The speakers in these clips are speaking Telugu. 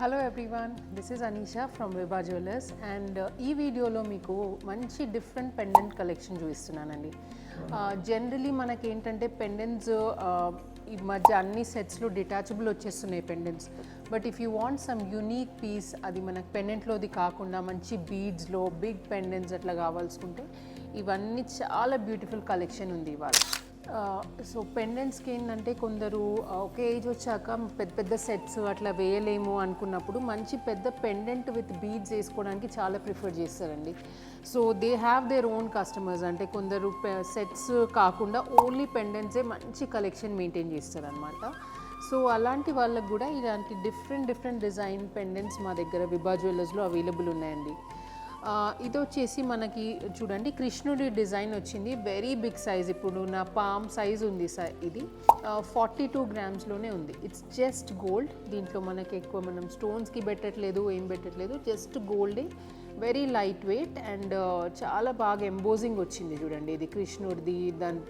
Hello everyone, this is Anisha from Vibha jewellers and ఈ వీడియోలో మీకు మంచి డిఫరెంట్ పెండెంట్ కలెక్షన్ చూపిస్తున్నానండి. జనరలీ మనకి ఏంటంటే పెండెంట్స్ ఈ మధ్య అన్ని సెట్స్లో డిటాచబుల్ వచ్చేస్తున్నాయి pendants. But if you want some unique piece, అది మనకు పెండెంట్లోది కాకుండా మంచి బీడ్స్లో బిగ్ పెండెంట్స్ అట్లా కావాల్సుకుంటే ఇవన్నీ చాలా బ్యూటిఫుల్ కలెక్షన్ ఉంది ఇవాళ. సో పెండెంట్స్కి ఏంటంటే కొందరు ఒక ఏజ్ వచ్చాక పెద్ద పెద్ద సెట్స్ అట్లా వేయలేము అనుకున్నప్పుడు మంచి పెద్ద పెండెంట్ విత్ బీడ్స్ వేసుకోవడానికి చాలా ప్రిఫర్ చేస్తారండి. So they have their own customers, అంటే కొందరు సెట్స్ కాకుండా ఓన్లీ పెండెంట్సే మంచి కలెక్షన్ మెయింటైన్ చేస్తారనమాట. సో అలాంటి వాళ్ళకు కూడా ఇలాంటి డిఫరెంట్ డిజైన్ పెండెంట్స్ మా దగ్గర విభా జ్యువెలర్స్లో అవైలబుల్ ఉన్నాయండి. ఇది వచ్చేసి మనకి చూడండి కృష్ణుడి డిజైన్ వచ్చింది, వెరీ బిగ్ సైజ్. ఇప్పుడు నా పామ్ సైజ్ ఉంది ఇది 42 గ్రామ్స్లోనే ఉంది. It's just gold. దీంట్లో మనకి ఎక్కువ మనం స్టోన్స్కి పెట్టట్లేదు, ఏం పెట్టట్లేదు, జస్ట్ గోల్డే. వెరీ లైట్ వెయిట్ అండ్ చాలా బాగా ఎంబోజింగ్ వచ్చింది చూడండి. ఇది కృష్ణుడిది, దాని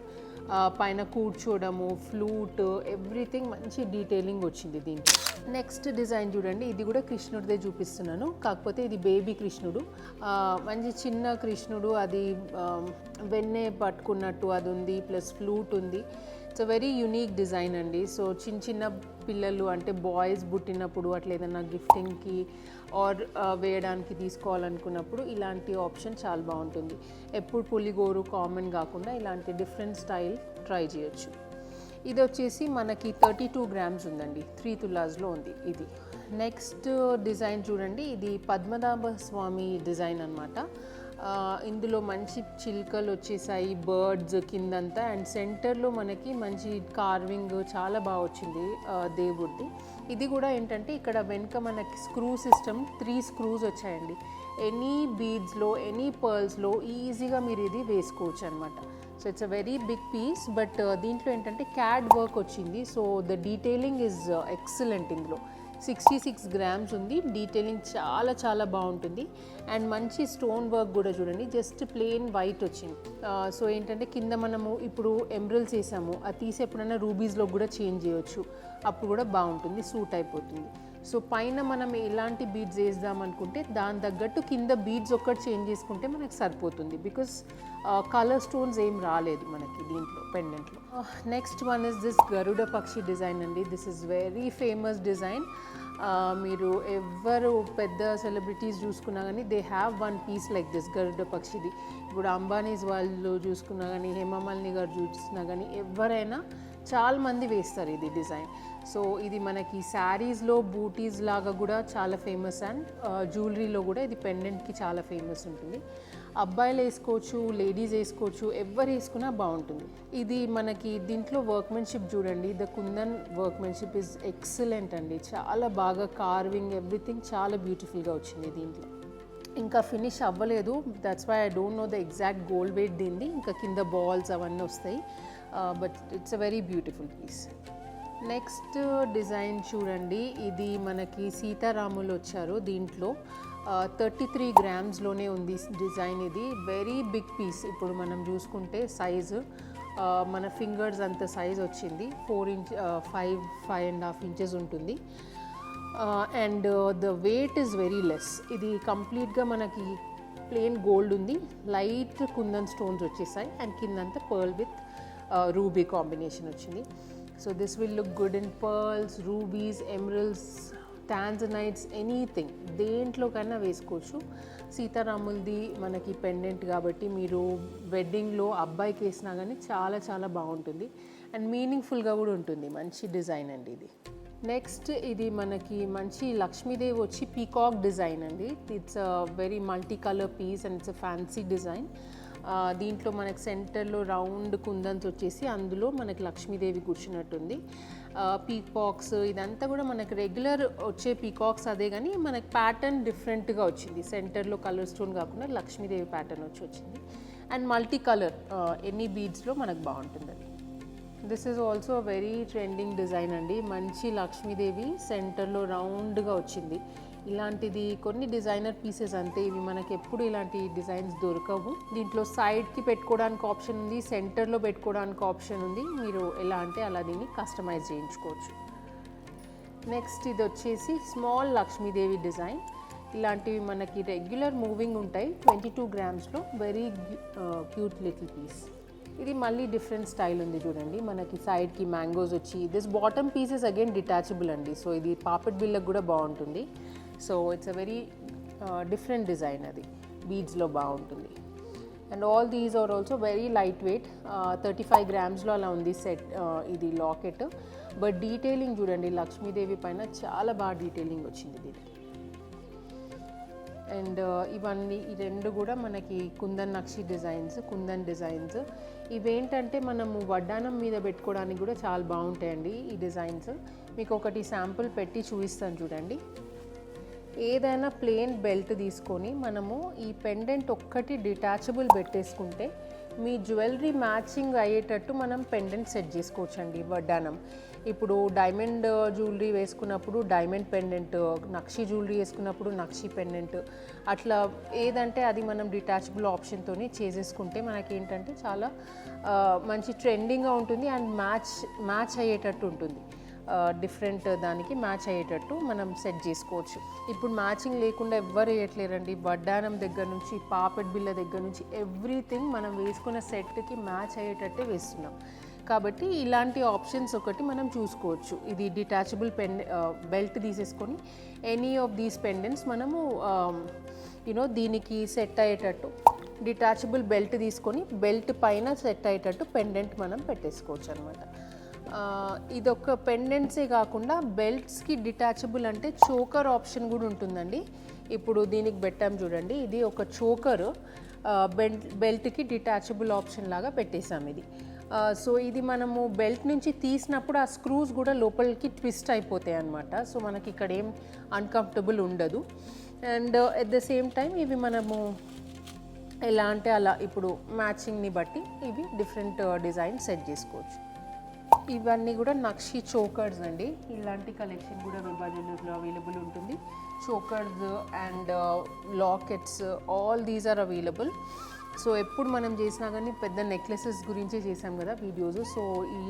పైన కూర్చోవడము, ఫ్లూట్, ఎవ్రీథింగ్ మంచి డీటెయిలింగ్ వచ్చింది దీంట్లో. నెక్స్ట్ డిజైన్ చూడండి, ఇది కూడా కృష్ణుడిదే చూపిస్తున్నాను, కాకపోతే ఇది బేబీ కృష్ణుడు. మంచి చిన్న కృష్ణుడు, అది వెన్నె పట్టుకున్నట్టు అది ఉంది, ప్లస్ ఫ్లూట్ ఉంది. It's a very unique design అండి. సో చిన్న పిల్లలు అంటే బాయ్స్ పుట్టినప్పుడు అట్లా ఏదైనా గిఫ్టింగ్కి ఆర్ వేయడానికి తీసుకోవాలనుకున్నప్పుడు ఇలాంటి ఆప్షన్ చాలా బాగుంటుంది. ఎప్పుడు పులిగోరు కామన్ కాకుండా ఇలాంటి డిఫరెంట్ స్టైల్ ట్రై చేయొచ్చు. ఇది వచ్చేసి మనకి 32 గ్రామ్స్ ఉందండి, 3 తులాస్లో ఉంది ఇది. నెక్స్ట్ డిజైన్ చూడండి, ఇది పద్మనాభ స్వామి డిజైన్ అనమాట. ఇందులో మంచి చిలుకలు వచ్చేసాయి, బర్డ్స్ కిందంతా, అండ్ సెంటర్లో మనకి మంచి కార్వింగ్ చాలా బాగా వచ్చింది దేవుడిది. ఇది కూడా ఏంటంటే ఇక్కడ వెనుక మనకి స్క్రూ సిస్టమ్ 3 స్క్రూస్ వచ్చాయండి. ఎనీ బీడ్స్లో ఎనీ పర్ల్స్లో ఈజీగా మీరు ఇది వేసుకోవచ్చు అనమాట. So it's a very big piece, but దీంట్లో ఏంటంటే క్యాడ్ వర్క్ వచ్చింది. So the detailing is excellent. ఇందులో 66 గ్రామ్స్ ఉంది, డీటెయిలింగ్ చాలా బాగుంటుంది. అండ్ మంచి స్టోన్ వర్క్ కూడా చూడండి, జస్ట్ ప్లెయిన్ వైట్ వచ్చింది. సో ఏంటంటే కింద మనము ఇప్పుడు ఎమరల్డ్స్ వేసాము, అది తీసి ఎప్పుడైనా రూబీస్లో కూడా చేంజ్ చేయొచ్చు, అప్పుడు కూడా బాగుంటుంది, సూట్ అయిపోతుంది. సో పైన మనం ఎలాంటి బీడ్స్ వేద్దాం అనుకుంటే దాని తగ్గట్టు కింద బీడ్స్ ఒక్కటి చేంజ్ చేసుకుంటే మనకు సరిపోతుంది, బికాస్ కలర్ స్టోన్స్ ఏం రాలేదు మనకి దీంట్లో పెండెంట్లో. Next one is this Garuda పక్షి డిజైన్ అండి. This is very famous design. మీరు ఎవరు పెద్ద సెలబ్రిటీస్ చూసుకున్నా కానీ they have one piece like this Garuda పక్షిది. ఇప్పుడు అంబానీస్ వాళ్ళు చూసుకున్నా కానీ, హేమమాలిని గారు చూసినా కానీ ఎవరైనా చాలా మంది వేస్తారు ఇది డిజైన్. సో ఇది మనకి శారీస్లో బూటీస్ లాగా కూడా చాలా ఫేమస్, అండ్ జ్యువెలరీలో కూడా ఇది పెండెంట్కి చాలా ఫేమస్ ఉంటుంది. అబ్బాయిలు వేసుకోవచ్చు, లేడీస్ వేసుకోవచ్చు, ఎవరు వేసుకున్నా బాగుంటుంది. ఇది మనకి దీంట్లో వర్క్మెన్షిప్ చూడండి, the kundan workmanship is excellent అండి. చాలా బాగా కార్వింగ్ ఎవ్రీథింగ్ చాలా బ్యూటిఫుల్గా వచ్చింది దీంట్లో. ఇంకా ఫినిష్ అవ్వలేదు, that's why I don't know the exact gold weight దీన్ని. ఇంకా కింద బాల్స్ అవన్నీ వస్తాయి, but it's a very beautiful piece. Next design చూడండి, ఇది మనకి సీతారాములు వచ్చారు. దీంట్లో 33 గ్రామ్స్లోనే ఉంది డిజైన్. ఇది వెరీ బిగ్ పీస్. ఇప్పుడు మనం చూసుకుంటే సైజు మన ఫింగర్స్ అంత సైజ్ వచ్చింది, 5.5 ఇంచెస్ ఉంటుంది. And the weight is very less. ఇది కంప్లీట్గా మనకి ప్లెయిన్ గోల్డ్ ఉంది, లైట్ కుందన్ స్టోన్స్ వచ్చేసాయి, అండ్ కిందంతా పర్ల్ విత్ రూబీ కాంబినేషన్ వచ్చింది. So this will look good in pearls, rubies, emeralds, tanzanites, anything దేంట్లో కన్నా వేసుకోవచ్చు. సీతారాములది మనకి పెండెంట్ కాబట్టి మీరు వెడ్డింగ్లో అబ్బాయికి వేసినా కానీ చాలా బాగుంటుంది, అండ్ మీనింగ్ఫుల్గా కూడా ఉంటుంది. మంచి డిజైన్ అండి ఇది. నెక్స్ట్ ఇది మనకి మంచి లక్ష్మీదేవి వచ్చి పీకాక్ డిజైన్ అండి. It's a very multi colour piece and it's a fancy design. దీంట్లో మనకి సెంటర్లో రౌండ్ కుందన్స్ వచ్చేసి అందులో మనకి లక్ష్మీదేవి కూర్చున్నట్టుంది. పీకాక్స్ ఇదంతా కూడా మనకి రెగ్యులర్ వచ్చే పీకాక్స్ అదే, కానీ మనకి ప్యాటర్న్ డిఫరెంట్గా వచ్చింది. సెంటర్లో కలర్ స్టోన్ కాకుండా లక్ష్మీదేవి ప్యాటర్న్ వచ్చింది, అండ్ మల్టీ కలర్ ఎనీ బీడ్స్లో మనకు బాగుంటుంది. This is also very trending design అండి. మంచి లక్ష్మీదేవి సెంటర్లో రౌండ్గా వచ్చింది. ఇలాంటిది కొన్ని డిజైనర్ పీసెస్ అంతే, ఇవి మనకి ఎప్పుడు ఇలాంటి డిజైన్స్ దొరకవు. దీంట్లో సైడ్కి పెట్టుకోవడానికి ఆప్షన్ ఉంది, సెంటర్లో పెట్టుకోవడానికి ఆప్షన్ ఉంది. మీరు ఎలా అంటే అలా దీన్ని కస్టమైజ్ చేయించుకోవచ్చు. నెక్స్ట్ ఇది వచ్చేసి స్మాల్ లక్ష్మీదేవి డిజైన్. ఇలాంటివి మనకి రెగ్యులర్ మూవింగ్ ఉంటాయి, 22 గ్రామ్స్లో. Very cute little piece. ఇది మళ్ళీ డిఫరెంట్ స్టైల్ ఉంది చూడండి. మనకి సైడ్కి మ్యాంగోస్ వచ్చి, this bottom piece is again detachable అండి. సో ఇది పాపెట్ బిల్లకు కూడా బాగుంటుంది. So it's a very different design, అది బీడ్స్లో బాగుంటుంది. And all these are also very light weight, 35 గ్రామ్స్లో అలా ఉంది సెట్. ఇది లాకెట్, బట్ డీటెయిలింగ్ చూడండి లక్ష్మీదేవి పైన చాలా బాగా డీటెయిలింగ్ వచ్చింది దీనికి. అండ్ ఇవన్నీ ఈ రెండు కూడా మనకి కుందన్ నక్షి డిజైన్స్, కుందన్ డిజైన్స్. ఇవేంటంటే మనము వడ్డానం మీద పెట్టుకోవడానికి కూడా చాలా బాగుంటాయండి ఈ డిజైన్స్. మీకు ఒకటి శాంపుల్ పెట్టి చూపిస్తాను చూడండి. ఏదైనా ప్లెయిన్ బెల్ట్ తీసుకొని మనము ఈ పెండెంట్ ఒక్కటి డిటాచబుల్ పెట్టేసుకుంటే మీ జ్యువెలరీ మ్యాచింగ్ అయ్యేటట్టు మనం పెండెంట్ సెట్ చేసుకోవచ్చండి వడ్డానం. ఇప్పుడు డైమండ్ జ్యువెలరీ వేసుకున్నప్పుడు డైమండ్ పెండెంట్, నక్షి జ్యువెలరీ వేసుకున్నప్పుడు నక్షి పెండెంట్, అట్లా ఏదంటే అది మనం డిటాచబుల్ ఆప్షన్తో చేసేసుకుంటే మనకేంటంటే చాలా మంచి ట్రెండింగ్గా ఉంటుంది అండ్ మ్యాచ్ అయ్యేటట్టు ఉంటుంది. డిఫరెంట్ దానికి మ్యాచ్ అయ్యేటట్టు మనం సెట్ చేసుకోవచ్చు. ఇప్పుడు మ్యాచింగ్ లేకుండా ఎవ్వరు వేయట్లేరండి. వడ్డానం దగ్గర నుంచి, పాపెట్ బిల్ల దగ్గర నుంచి ఎవ్రీథింగ్ మనం వేసుకున్న సెట్కి మ్యాచ్ అయ్యేటట్టే వేస్తున్నాం. కాబట్టి ఇలాంటి ఆప్షన్స్ ఒకటి మనం చూసుకోవచ్చు. ఇది డిటాచబుల్ బెల్ట్ తీసేసుకొని ఎనీ ఆఫ్ దీస్ పెండెంట్స్ మనము దీనికి సెట్ అయ్యేటట్టు డిటాచబుల్ బెల్ట్ తీసుకొని బెల్ట్ పైన సెట్ అయ్యేటట్టు పెండెంట్ మనం పెట్టేసుకోవచ్చు అనమాట. ఇదొక పెండెంట్సే కాకుండా బెల్ట్స్కి డిటాచబుల్ అంటే చోకర్ ఆప్షన్ కూడా ఉంటుందండి. ఇప్పుడు దీనికి పెట్టాం చూడండి, ఇది ఒక చోకర్ బెల్ట్కి డిటాచబుల్ ఆప్షన్ లాగా పెట్టేసాం ఇది. సో ఇది మనము బెల్ట్ నుంచి తీసినప్పుడు ఆ స్క్రూస్ కూడా లోపలికి ట్విస్ట్ అయిపోతాయి అన్నమాట. సో మనకి ఇక్కడ ఏం అన్కంఫర్టబుల్ ఉండదు. And at the same time ఇవి మనము ఎలా అంటే అలా ఇప్పుడు మ్యాచింగ్ని బట్టి ఇవి డిఫరెంట్ డిజైన్ సెట్ చేసుకోవచ్చు. ఇవన్నీ కూడా నక్షి చోకర్స్ అండి. ఇలాంటి కలెక్షన్ కూడా విభా జ్యువెలర్స్లో అవైలబుల్ ఉంటుంది. Chokers and lockets, all these are available. So ఎప్పుడు మనం చేసినా కానీ పెద్ద నెక్లెసెస్ గురించే చేసాం కదా వీడియోస్. సో ఈ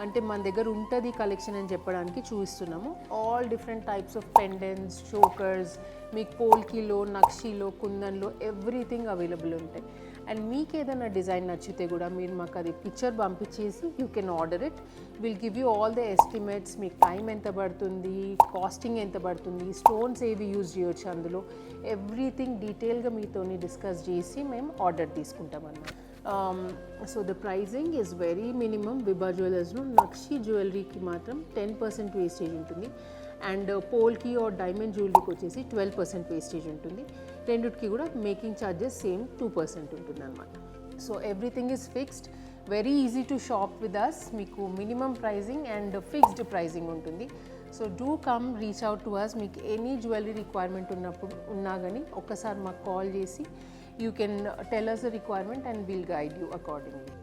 అంటే మన దగ్గర ఉంటుంది కలెక్షన్ అని చెప్పడానికి చూపిస్తున్నాము. All different types of pendants, chokers, మీకు పోల్కీలో, నక్షిలో, కుందన్లో ఎవ్రీథింగ్ అవైలబుల్ ఉంటాయి. అండ్ మీకు ఏదైనా డిజైన్ నచ్చితే కూడా మీరు మాకు అది పిక్చర్ పంపించేసి you can order it. Will give you all the estimates, మీకు టైం ఎంత పడుతుంది, కాస్టింగ్ ఎంత పడుతుంది, స్టోన్స్ ఏవి యూజ్ చేయొచ్చు, అందులో ఎవ్రీథింగ్ డీటెయిల్గా మీతో డిస్కస్ చేసి మేము ఆర్డర్ తీసుకుంటాం అన్నమాట. So the pricing is very minimum. Vibha జ్యువెలర్స్లో నక్షి జ్యువెలరీకి మాత్రం 10% వేస్టేజ్ ఉంటుంది. అండ్ పోల్కి ఆర్ డైమండ్ జ్యువెలరీకి వచ్చేసి 12% వేస్టేజ్ ఉంటుంది. రెండిటికి కూడా మేకింగ్ ఛార్జెస్ సేమ్ 2% ఉంటుంది అనమాట. So everything is fixed, very easy to shop with us. మీకు minimum pricing and fixed pricing ఉంటుంది. So do come reach out to us. మీకు ఎనీ జ్యువెలరీ రిక్వైర్మెంట్ ఉన్నా కానీ ఒక్కసారి మాకు కాల్ చేసి you can tell us the requirement and will guide you accordingly.